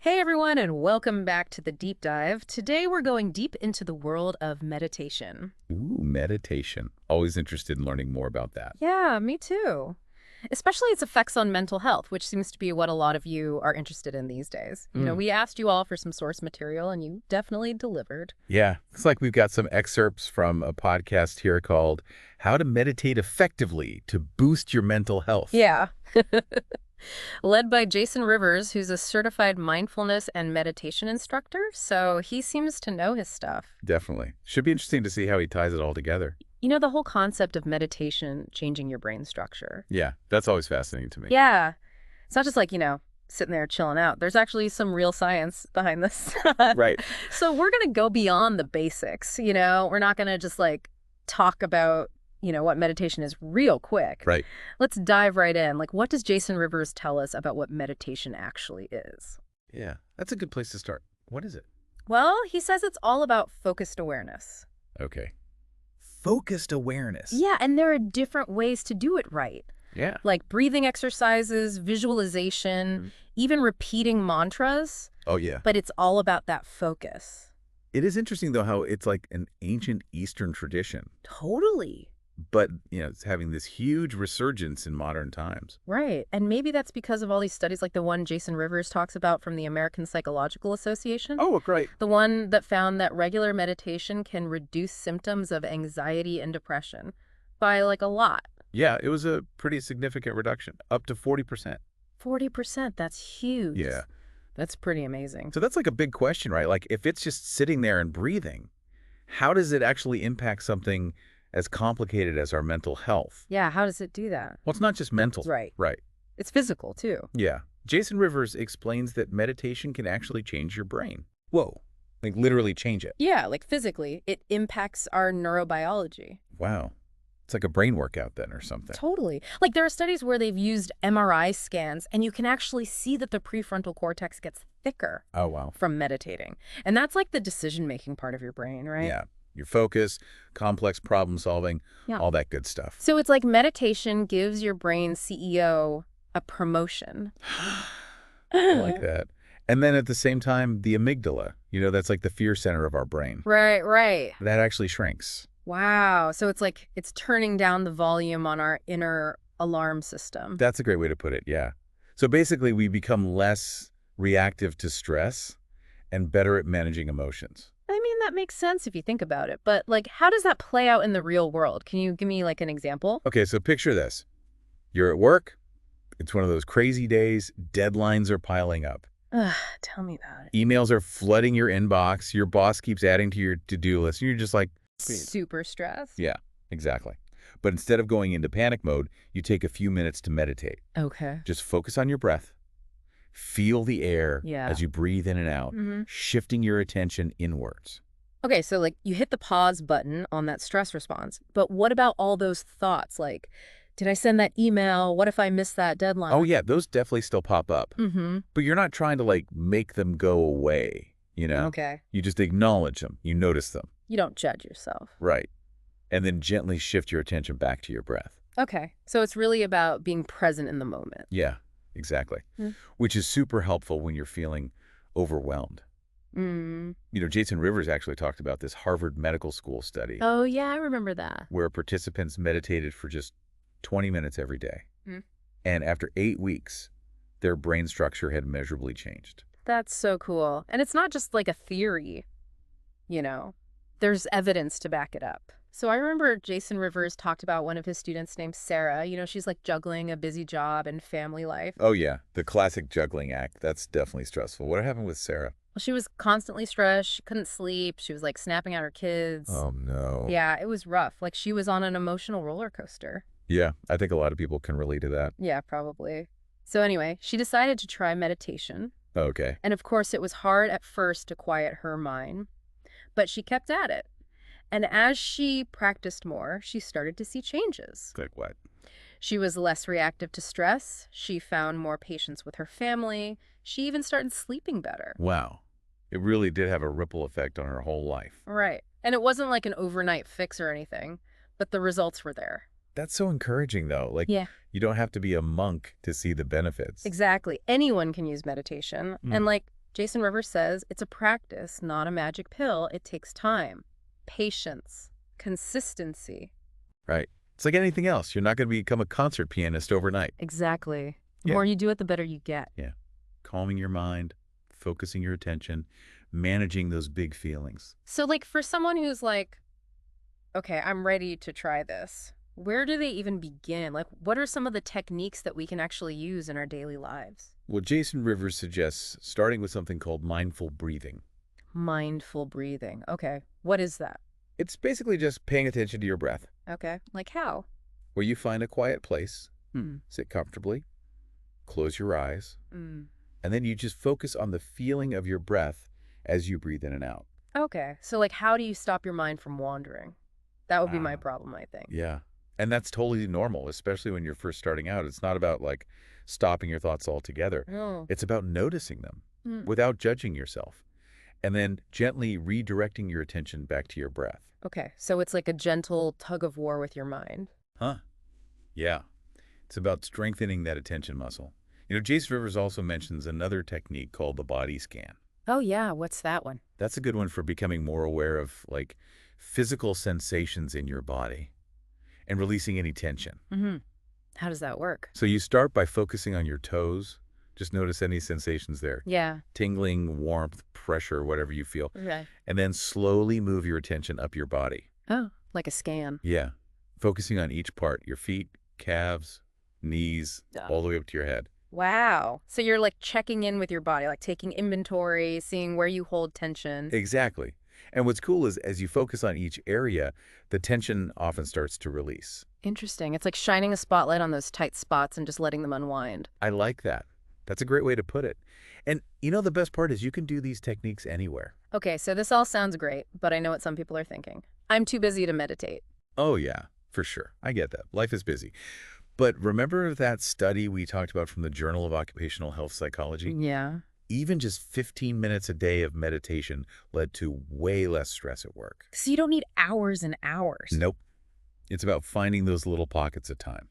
Hey everyone, and welcome back to the deep dive. Today we're going deep into the world of meditation. Ooh, meditation. Always interested in learning more about that. Yeah, me too. Especially its effects on mental health, which seems to be what a lot of you are interested in these days. Mm. We asked you all for some source material, and you definitely delivered. Yeah, looks like we've got some excerpts from a podcast here called How to Meditate Effectively to Boost Your Mental Health. Yeah. Led by Jason Rivers, who's a certified mindfulness and meditation instructor, so he seems to know his stuff. Definitely. Should be interesting to see how he ties it all together. The whole concept of meditation changing your brain structure. Yeah, that's always fascinating to me. Yeah. It's not just like, sitting there chilling out. There's actually some real science behind this. Right. So we're going to go beyond the basics, We're not going to just like talk about, what meditation is real quick. Right. Let's dive right in. Like, what does Jason Rivers tell us about what meditation actually is? Yeah, that's a good place to start. What is it? Well, he says it's all about focused awareness. Okay. Focused awareness. Yeah, and there are different ways to do it right. Yeah. Like breathing exercises, visualization, even repeating mantras. Oh, yeah. But it's all about that focus. It is interesting, though, how it's like an ancient Eastern tradition, Totally. but, it's having this huge resurgence in modern times. Right. And maybe that's because of all these studies like the one Jason Rivers talks about from the American Psychological Association. Oh, great. The one that found that regular meditation can reduce symptoms of anxiety and depression by like a lot. Yeah, it was a pretty significant reduction, up to 40%. 40%, that's huge. Yeah. That's pretty amazing. So that's like a big question, right? Like if it's just sitting there and breathing, how does it actually impact something as complicated as our mental health? Yeah, how does it do that? Well, it's not just mental. Right. Right. It's physical, too. Yeah. Jason Rivers explains that meditation can actually change your brain. Whoa. Like literally change it. Yeah, like physically, it impacts our neurobiology. Wow. It's like a brain workout then or something. Totally. Like there are studies where they've used MRI scans and you can actually see that the prefrontal cortex gets thicker Oh, wow. from meditating. And that's like the decision-making part of your brain, right? Yeah. Your focus, complex problem solving, Yeah. all that good stuff. So it's like meditation gives your brain CEO a promotion. I like that. And then at the same time, the amygdala, that's like the fear center of our brain. Right. That actually shrinks. Wow. So it's like it's turning down the volume on our inner alarm system. That's a great way to put it, yeah. So basically, we become less reactive to stress and better at managing emotions. I mean, that makes sense if you think about it. But like, how does that play out in the real world? Can you give me like an example? Okay, so picture this. You're at work. It's one of those crazy days. Deadlines are piling up. Ugh, tell me about it. Emails are flooding your inbox. Your boss keeps adding to your to-do list. And you're just like, Super stressed? yeah, exactly. But instead of going into panic mode, you take a few minutes to meditate. Okay. Just focus on your breath. Feel the air Yeah. as you breathe in and out, shifting your attention inwards. Okay, so like you hit the pause button on that stress response, but what about all those thoughts like, did I send that email? What if I missed that deadline? Oh, yeah, those definitely still pop up. Mm-hmm. But you're not trying to, like, make them go away, Okay. You just acknowledge them. You notice them. You don't judge yourself. Right. And then gently shift your attention back to your breath. Okay. So it's really about being present in the moment. Yeah, exactly. Mm. Which is super helpful when you're feeling overwhelmed. Mm. Jason Rivers actually talked about this Harvard Medical School study Oh, yeah, I remember that. where participants meditated for just 20 minutes every day. Mm. And after 8 weeks, their brain structure had measurably changed. That's so cool. And it's not just like a theory, There's evidence to back it up. So I remember Jason Rivers talked about one of his students named Sarah. She's like juggling a busy job and family life. Oh, yeah. The classic juggling act. That's definitely stressful. What happened with Sarah? Well, she was constantly stressed. She couldn't sleep. She was like snapping at her kids. Oh, no. Yeah, it was rough. Like she was on an emotional roller coaster. Yeah, I think a lot of people can relate to that. Yeah, probably. So anyway, she decided to try meditation. Okay. And of course, it was hard at first to quiet her mind, but she kept at it. And as she practiced more, she started to see changes. Like what? She was less reactive to stress. She found more patience with her family. She even started sleeping better. Wow. It really did have a ripple effect on her whole life. Right. And it wasn't like an overnight fix or anything, but the results were there. That's so encouraging, though. Like, Yeah. you don't have to be a monk to see the benefits. Exactly. Anyone can use meditation. And like Jason Rivers says it's a practice, not a magic pill. It takes time, patience, consistency. Right. It's like anything else. You're not going to become a concert pianist overnight. Exactly. The Yeah. more you do it, the better you get. Yeah. Calming your mind, focusing your attention, managing those big feelings. So, like, for someone who's like, okay, I'm ready to try this, where do they even begin? Like, what are some of the techniques that we can actually use in our daily lives? Well, Jason Rivers suggests starting with something called mindful breathing. Mindful breathing. Okay. What is that? It's basically just paying attention to your breath, Okay. Like how? where you find a quiet place, Hmm. sit comfortably, close your eyes, Mm. and then you just focus on the feeling of your breath as you breathe in and out. Okay. So, like, how do you stop your mind from wandering? That would be my Ah, problem, I think. yeah. And that's totally normal, especially when you're first starting out. It's not about like stopping your thoughts altogether. Oh. It's about noticing them Mm. without judging yourself and then gently redirecting your attention back to your breath. Okay. So it's like a gentle tug of war with your mind. Huh? Yeah. It's about strengthening that attention muscle. Jason Rivers also mentions another technique called the body scan. Oh, yeah. What's that one? That's a good one for becoming more aware of like physical sensations in your body and releasing any tension. Mm-hmm. How does that work? So you start by focusing on your toes. Just notice any sensations there. Yeah. Tingling, warmth, pressure, whatever you feel. Okay. And then slowly move your attention up your body. Oh, like a scan. Yeah. Focusing on each part, your feet, calves, knees, Yeah. all the way up to your head. Wow. So you're like checking in with your body, like taking inventory, seeing where you hold tension. Exactly. And what's cool is as you focus on each area, the tension often starts to release. Interesting. It's like shining a spotlight on those tight spots and just letting them unwind. I like that. That's a great way to put it. And the best part is you can do these techniques anywhere. Okay, so this all sounds great, but I know what some people are thinking. I'm too busy to meditate. Oh, yeah, for sure. I get that. Life is busy. But remember that study we talked about from the Journal of Occupational Health Psychology? Yeah. Even just 15 minutes a day of meditation led to way less stress at work. So you don't need hours and hours. Nope. It's about finding those little pockets of time.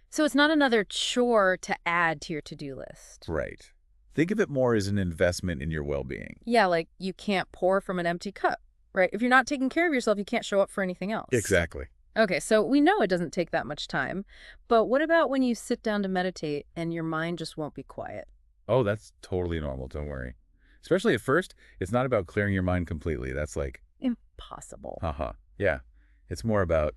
So it's not another chore to add to your to-do list. Right. Think of it more as an investment in your well-being. Yeah, like you can't pour from an empty cup, right? If you're not taking care of yourself, you can't show up for anything else. Exactly. Okay, so we know it doesn't take that much time, but what about when you sit down to meditate and your mind just won't be quiet? Oh, that's totally normal. Don't worry. Especially at first, it's not about clearing your mind completely. That's like, Impossible. haha. Yeah. It's more about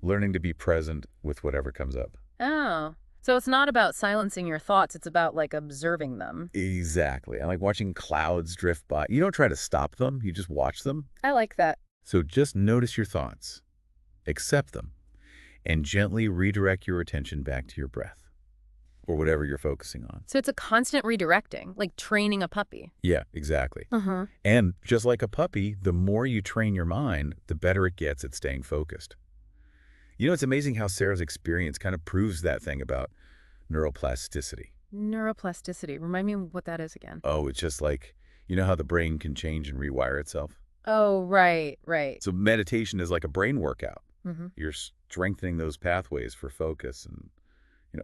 learning to be present with whatever comes up. Oh, so it's not about silencing your thoughts, it's about like observing them. Exactly. I like watching clouds drift by. You don't try to stop them. You just watch them. I like that. So just notice your thoughts, accept them, and gently redirect your attention back to your breath or whatever you're focusing on. So it's a constant redirecting, like training a puppy. Yeah, exactly. Uh-huh. And just like a puppy, the more you train your mind, the better it gets at staying focused. It's amazing how Sarah's experience kind of proves that thing about neuroplasticity. Neuroplasticity. Remind me what that is again. Oh, it's just like, how the brain can change and rewire itself? Oh, right, right. So meditation is like a brain workout. Mm-hmm. You're strengthening those pathways for focus and,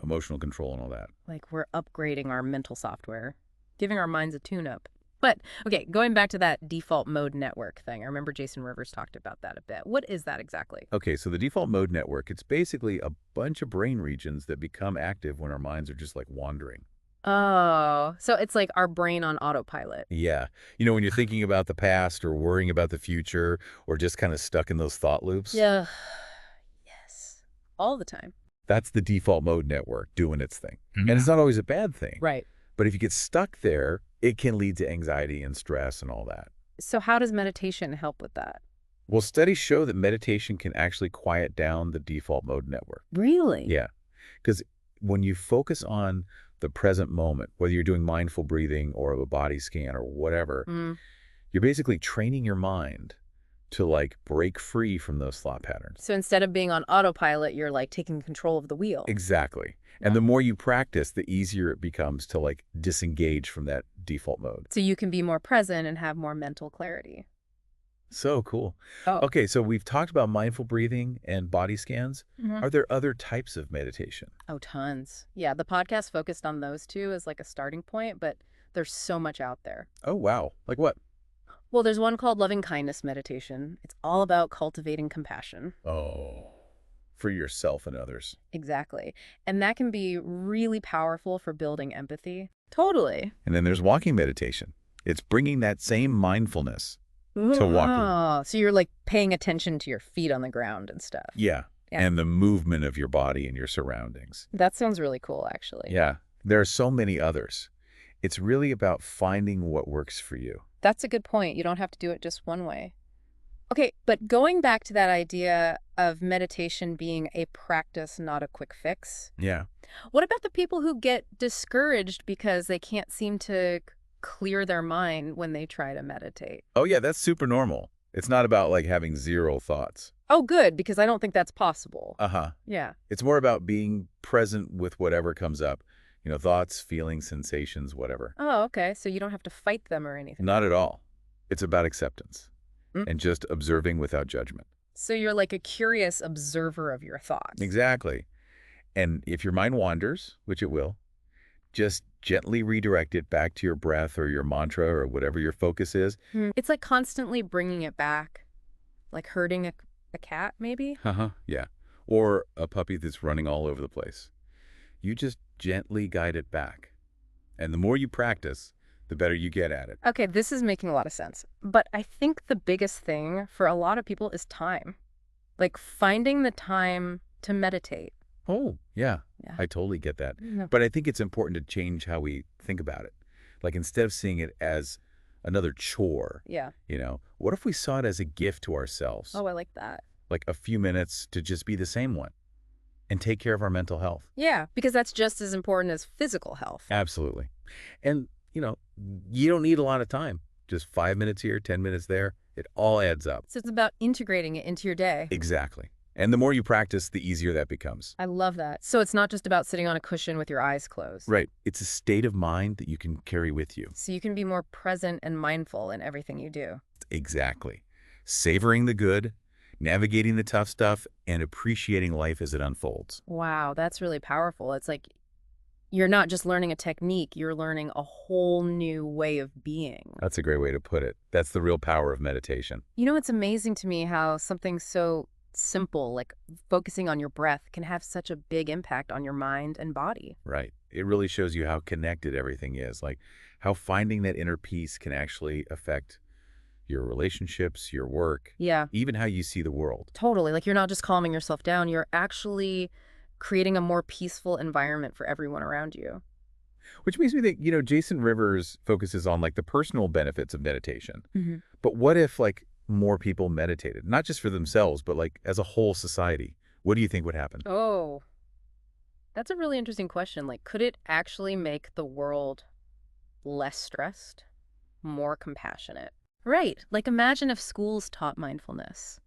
emotional control and all that. Like we're upgrading our mental software, giving our minds a tune-up. But, okay, going back to that default mode network thing, I remember Jason Rivers talked about that a bit. What is that exactly? Okay, so the default mode network, it's basically a bunch of brain regions that become active when our minds are just like wandering. Oh, so it's like our brain on autopilot. Yeah. When you're thinking about the past or worrying about the future or just kind of stuck in those thought loops. Yeah. Yes. All the time. That's the default mode network doing its thing. Mm-hmm. And it's not always a bad thing. Right. But if you get stuck there, it can lead to anxiety and stress and all that. So how does meditation help with that? Well, studies show that meditation can actually quiet down the default mode network. Really? Yeah. Because when you focus on the present moment, whether you're doing mindful breathing or a body scan or whatever, you're basically training your mind to like break free from those thought patterns. So instead of being on autopilot, you're like taking control of the wheel. Exactly. And the more you practice, the easier it becomes to like disengage from that default mode. So you can be more present and have more mental clarity. So cool. Oh. Okay, so we've talked about mindful breathing and body scans. Mhm. Are there other types of meditation? Oh, tons. Yeah, the podcast focused on those two as like a starting point, but There's so much out there. Oh, wow. Like what? Well, there's one called loving kindness meditation. It's all about cultivating compassion. Oh, for yourself and others. Exactly. And that can be really powerful for building empathy. Totally. And then there's walking meditation. It's bringing that same mindfulness to walking. Oh, so you're like paying attention to your feet on the ground and stuff. Yeah. Yeah. And the movement of your body and your surroundings. That sounds really cool, actually. Yeah. There are so many others. It's really about finding what works for you. That's a good point. You don't have to do it just one way. Okay, but going back to that idea of meditation being a practice, not a quick fix, Yeah. what about the people who get discouraged because they can't seem to clear their mind when they try to meditate? Oh, yeah, that's super normal. It's not about like having zero thoughts. Oh, good, because I don't think that's possible. Uh-huh. Yeah. It's more about being present with whatever comes up. You know, thoughts, feelings, sensations, whatever. Oh, okay. So you don't have to fight them or anything. Not at all. It's about acceptance Mm. and just observing without judgment. So you're like a curious observer of your thoughts. Exactly. And if your mind wanders, which it will, just gently redirect it back to your breath or your mantra or whatever your focus is. It's like constantly bringing it back, like herding a cat, maybe? Uh-huh. Yeah. Or a puppy that's running all over the place. You just gently guide it back. And the more you practice, the better you get at it. Okay, this is making a lot of sense. But I think the biggest thing for a lot of people is time. Like finding the time to meditate. Oh, yeah. Yeah. I totally get that. Yeah. But I think it's important to change how we think about it. Like instead of seeing it as another chore, Yeah. what if we saw it as a gift to ourselves? Oh, I like that. Like a few minutes to just be the same one and take care of our mental health. Yeah, because that's just as important as physical health. Absolutely. And, you don't need a lot of time. Just 5 minutes here, 10 minutes there. It all adds up. So it's about integrating it into your day. Exactly. And the more you practice, the easier that becomes. I love that. So it's not just about sitting on a cushion with your eyes closed. Right. It's a state of mind that you can carry with you. So you can be more present and mindful in everything you do. Exactly. Savoring the good, navigating the tough stuff, and appreciating life as it unfolds. Wow, that's really powerful. It's like you're not just learning a technique, you're learning a whole new way of being. That's a great way to put it. That's the real power of meditation. It's amazing to me how something so simple, like focusing on your breath, can have such a big impact on your mind and body. Right. It really shows you how connected everything is, like how finding that inner peace can actually affect your relationships, your work, Yeah, even how you see the world. totally. Like you're not just calming yourself down, you're actually creating a more peaceful environment for everyone around you. Which makes me think, Jason Rivers focuses on like the personal benefits of meditation. Mm-hmm. But what if like more people meditated, not just for themselves, but like as a whole society? What do you think would happen? Oh, that's a really interesting question. Like, could it actually make the world less stressed, more compassionate? Right. Like, imagine if schools taught mindfulness,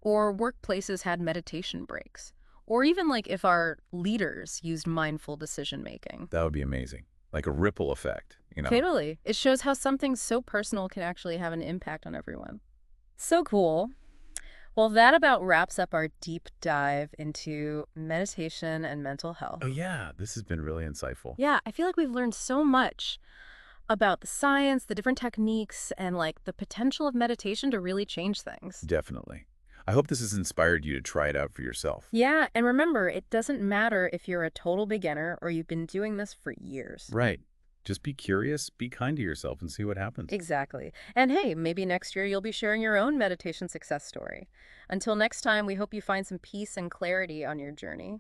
or workplaces had meditation breaks, or even like if our leaders used mindful decision making. That would be amazing. Like a ripple effect. Totally. It shows how something so personal can actually have an impact on everyone. So cool. Well, that about wraps up our deep dive into meditation and mental health. Oh, yeah. This has been really insightful. Yeah, I feel like we've learned so much about the science, the different techniques, and like the potential of meditation to really change things. Definitely. I hope this has inspired you to try it out for yourself. Yeah, and remember, it doesn't matter if you're a total beginner or you've been doing this for years. Right. Just be curious, be kind to yourself, and see what happens. Exactly. And hey, maybe next year you'll be sharing your own meditation success story. Until next time, we hope you find some peace and clarity on your journey.